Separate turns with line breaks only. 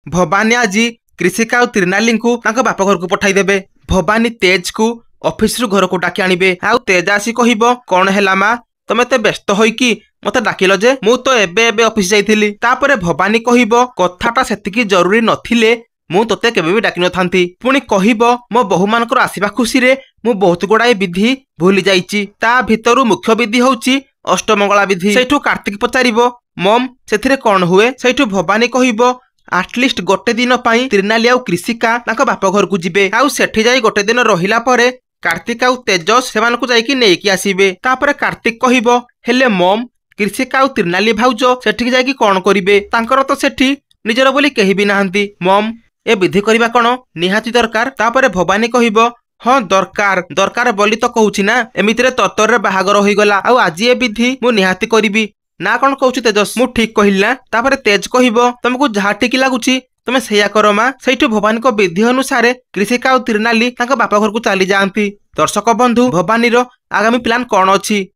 भवानी आज कृषिका और त्रिनाली को बाप घर को पठाई देबे। भवानी तेज को ऑफिस रु घर को डाकी आनिबे। आउ तेज आसी कहिबो कौन हैला मा तमे ते व्यस्त होइकी मते डाकिलो जे मु तो एबे एबे ऑफिस जाइथिली। तापरे भवानी कहिबो कथाटा सेतिकी जरूरी नथिले मु तोते केबे भी डाकी नथांती। पुणी कहिबो मो बहु मानकर आसीबा खुशी रे मु बहुत गुड़ाए विधि भूली जाइची। ता भितरु मुख्य विधि होउची अष्टमंगला विधि। सेठू कार्तिक पचारिबो मम सेथिरे कौन हुए। सेठू भवानी कहिबो आटलिस्ट गोटे दिन पाई त्रिनाली आउ कृषिका तांको बाप घर को जिबे। आउ सेठी जाई गोटे दिन रहिला परे कार्तिक आउ तेजस सेमानकु जाईकी नेकी आसीबे। तापरे कार्तिक कहिबो हेले मम कृषिका आउ त्रिनाली भाउज सेठी जाईकी कौन करिवे। तांकर तो सेठी निजर बोली केही भी नाहंती। मम ए विधि करबा कोन निहाती दरकार। तापरे भवानी कहिबो हाँ दरकार दरकार बोली तो कहूची ना। एमितिरे तत्तर रे बाहागर होई गला आउ आज ए विधि मु निहाती करिबी ना। कौन कहूची तेजस मु ठीक कहिल ना। तापरे तेज कहिबो तुमको जहा ठीक लागुची तुमे सेया करो मा। सेठू भवानी को विधि अनुसार कृषिका और त्रिनाली तांको बापा घर को चली जाती। दर्शक बंधु भवानी रो आगामी प्लान कौन अछि